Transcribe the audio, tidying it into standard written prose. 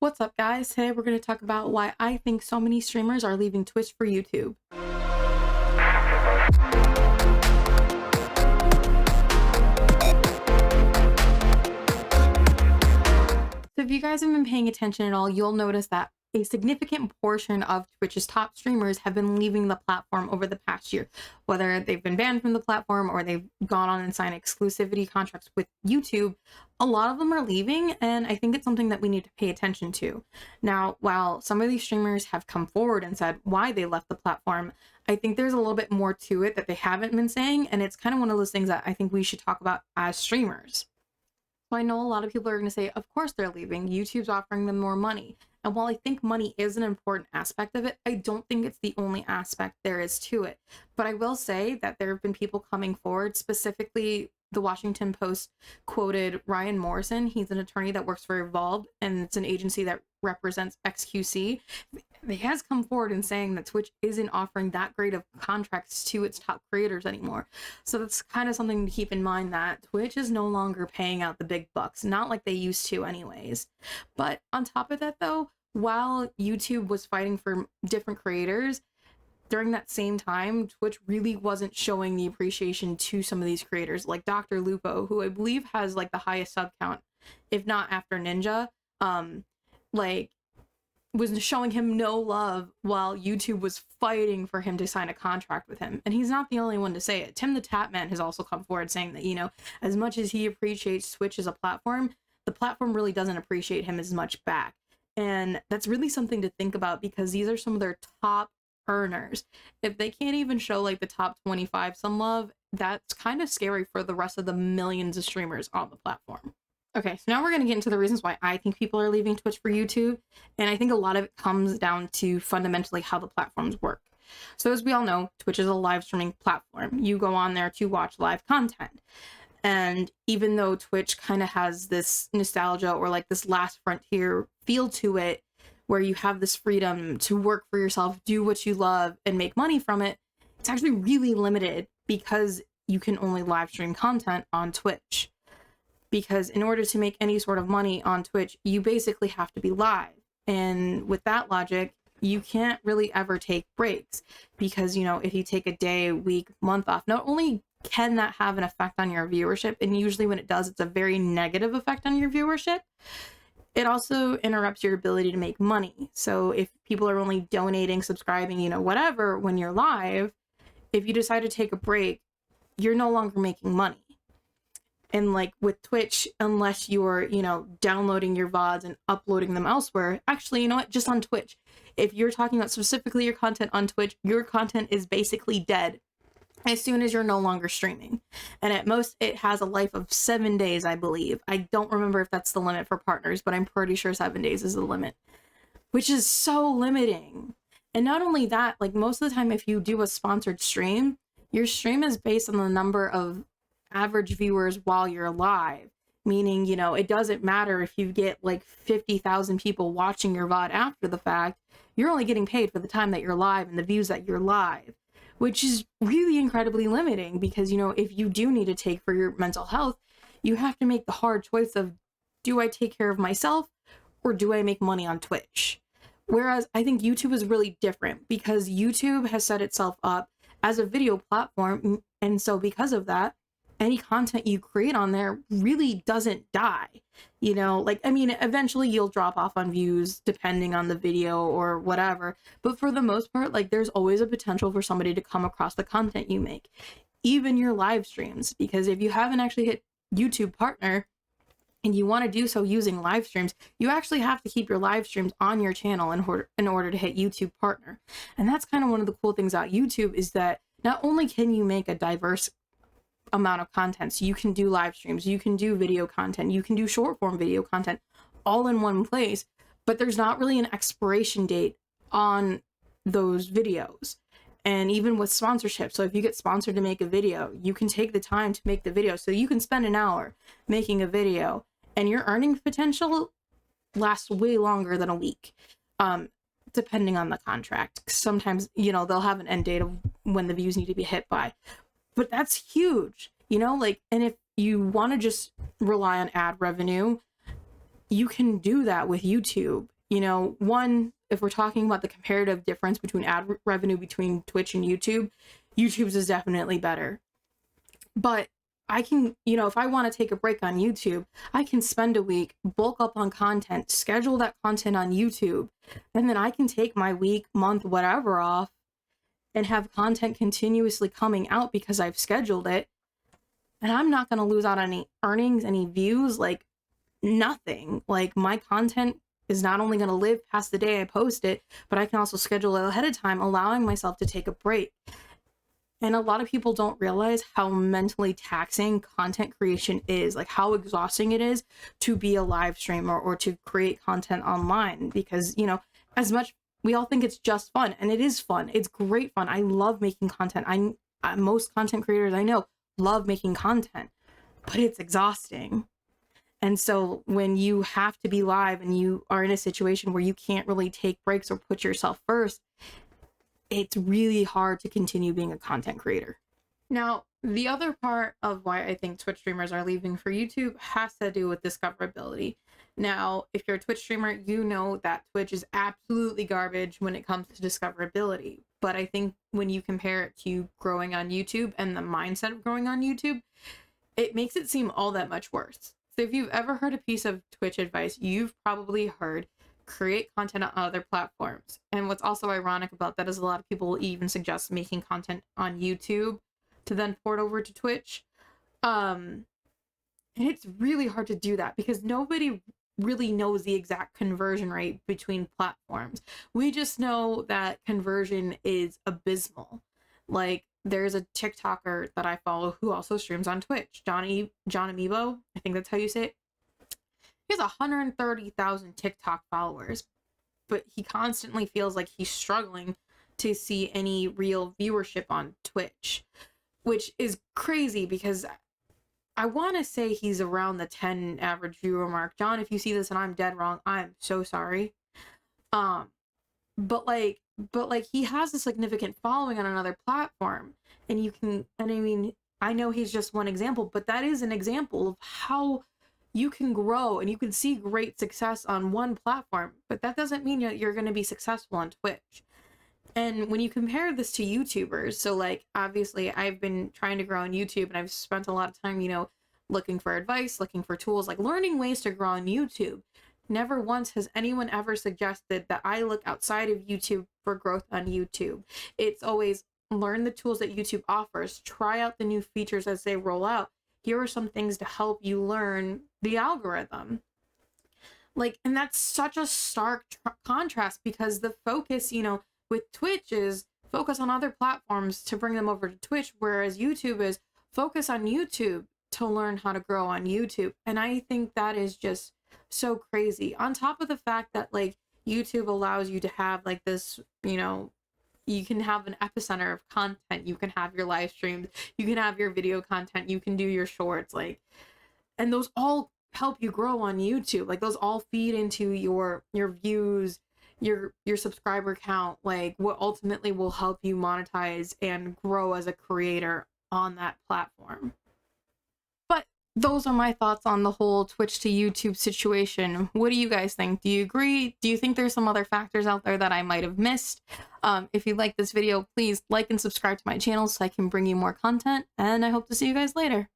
What's up, guys? Today we're going to talk about why I think so many streamers are leaving Twitch for YouTube. So if you guys have been paying attention at all, you'll notice that a significant portion of Twitch's top streamers have been leaving the platform over the past year, whether they've been banned from the platform or they've gone on and signed exclusivity contracts with YouTube. A lot of them are leaving, and I think it's something that we need to pay attention to. Now, while some of these streamers have come forward and said why they left the platform, I think there's a little bit more to it that they haven't been saying, and it's kind of one of those things that I think we should talk about as streamers. So I know a lot of people are going to say, of course they're leaving. YouTube's offering them more money. And while I think money is an important aspect of it, I don't think it's the only aspect there is to it. But I will say that there have been people coming forward, specifically the Washington Post quoted Ryan Morrison. He's an attorney that works for Evolve, and it's an agency that represents XQC. He has come forward in saying that Twitch isn't offering that great of contracts to its top creators anymore. So that's kind of something to keep in mind, that Twitch is no longer paying out the big bucks, not like they used to anyways. But on top of that though, while YouTube was fighting for different creators, during that same time, Twitch really wasn't showing the appreciation to some of these creators, like Dr. Lupo, who I believe has like the highest sub count, if not after Ninja. Was showing him no love while YouTube was fighting for him to sign a contract with him. And he's not the only one to say it. Tim the Tapman has also come forward saying that, you know, as much as he appreciates Twitch as a platform, the platform really doesn't appreciate him as much back. And that's really something to think about, because these are some of their top earners. If they can't even show like the top 25 some love, that's kind of scary for the rest of the millions of streamers on the platform. Okay, so now we're going to get into the reasons why I think people are leaving Twitch for YouTube, and I think a lot of it comes down to fundamentally how the platforms work. So as we all know, Twitch is a live streaming platform. You go on there to watch live content. And even though Twitch kind of has this nostalgia or like this last frontier feel to it, where you have this freedom to work for yourself, do what you love, and make money from it, it's actually really limited because you can only live stream content on Twitch. Because in order to make any sort of money on Twitch, you basically have to be live. And with that logic, you can't really ever take breaks, because, you know, if you take a day, week, month off, not only can that have an effect on your viewership, and usually when it does, it's a very negative effect on your viewership, it also interrupts your ability to make money. So if people are only donating, subscribing, you know, whatever, when you're live, if you decide to take a break, you're no longer making money. And like with Twitch, unless you're, you know, downloading your VODs and uploading them elsewhere, actually, you know what, just on Twitch, if you're talking about specifically your content on Twitch, your content is basically dead as soon as you're no longer streaming. And at most, it has a life of 7 days, I believe. I don't remember if that's the limit for partners, but I'm pretty sure 7 days is the limit, which is so limiting. And not only that, like most of the time, if you do a sponsored stream, your stream is based on the number of average viewers while you're live, meaning, you know, it doesn't matter if you get like 50,000 people watching your VOD after the fact, you're only getting paid for the time that you're live and the views that you're live, which is really incredibly limiting, because, you know, if you do need to take for your mental health, you have to make the hard choice of, do I take care of myself or do I make money on Twitch? Whereas I think YouTube is really different, because YouTube has set itself up as a video platform, and so because of that, any content you create on there really doesn't die. You know, like, I mean, eventually you'll drop off on views depending on the video or whatever, but for the most part, like, there's always a potential for somebody to come across the content you make, even your live streams, because if you haven't actually hit YouTube partner and you want to do so using live streams, you actually have to keep your live streams on your channel in order to hit YouTube partner. And that's kind of one of the cool things about YouTube, is that not only can you make a diverse amount of content, so you can do live streams, you can do video content, you can do short form video content all in one place, but there's not really an expiration date on those videos. And even with sponsorship, so if you get sponsored to make a video, you can take the time to make the video, so you can spend an hour making a video and your earning potential lasts way longer than a week, depending on the contract. Sometimes, you know, they'll have an end date of when the views need to be hit by. But that's huge, you know, like, and if you want to just rely on ad revenue, you can do that with YouTube. You know, one, if we're talking about the comparative difference between ad revenue between Twitch and YouTube, YouTube's is definitely better. But I can, you know, if I want to take a break on YouTube, I can spend a week, bulk up on content, schedule that content on YouTube, and then I can take my week, month, whatever off and have content continuously coming out because I've scheduled it. And I'm not going to lose out on any earnings, any views, like nothing. Like my content is not only going to live past the day I post it, but I can also schedule it ahead of time, allowing myself to take a break. And a lot of people don't realize how mentally taxing content creation is, like how exhausting it is to be a live streamer or to create content online. Because, you know, as much we all think it's just fun, and it is fun. It's great fun. I love making content. Most content creators I know love making content, but it's exhausting. And so when you have to be live and you are in a situation where you can't really take breaks or put yourself first, it's really hard to continue being a content creator. Now, the other part of why I think Twitch streamers are leaving for YouTube has to do with discoverability. Now, if you're a Twitch streamer, you know that Twitch is absolutely garbage when it comes to discoverability. But I think when you compare it to growing on YouTube and the mindset of growing on YouTube, it makes it seem all that much worse. So if you've ever heard a piece of Twitch advice, you've probably heard create content on other platforms. And what's also ironic about that is a lot of people even suggest making content on YouTube to then port over to Twitch. And it's really hard to do that because nobody really knows the exact conversion rate between platforms. We just know that conversion is abysmal. Like there's a TikToker that I follow who also streams on Twitch, John Amiibo, I think that's how you say it. He has 130,000 TikTok followers, but he constantly feels like he's struggling to see any real viewership on Twitch, which is crazy because I want to say he's around the 10 average viewer mark. John, if you see this and I'm dead wrong, I'm so sorry. But he has a significant following on another platform, and I mean, I know he's just one example, but that is an example of how you can grow and you can see great success on one platform, but that doesn't mean that you're going to be successful on Twitch. And when you compare this to YouTubers, so like obviously I've been trying to grow on YouTube and I've spent a lot of time, you know, looking for advice, looking for tools, like learning ways to grow on YouTube. Never once has anyone ever suggested that I look outside of YouTube for growth on YouTube. It's always learn the tools that YouTube offers, try out the new features as they roll out. Here are some things to help you learn the algorithm. Like, and that's such a stark contrast because the focus, you know, with Twitch is focus on other platforms to bring them over to Twitch, whereas YouTube is focus on YouTube to learn how to grow on YouTube. And I think that is just so crazy. On top of the fact that like YouTube allows you to have like this, you know, you can have an epicenter of content. You can have your live streams, you can have your video content, you can do your shorts, like, and those all help you grow on YouTube. Like those all feed into your views, your subscriber count, like what ultimately will help you monetize and grow as a creator on that platform. But those are my thoughts on the whole Twitch to YouTube situation. What do you guys think? Do you agree? Do you think there's some other factors out there that I might have missed? If you like this video, please like and subscribe to my channel so I can bring you more content, and I hope to see you guys later.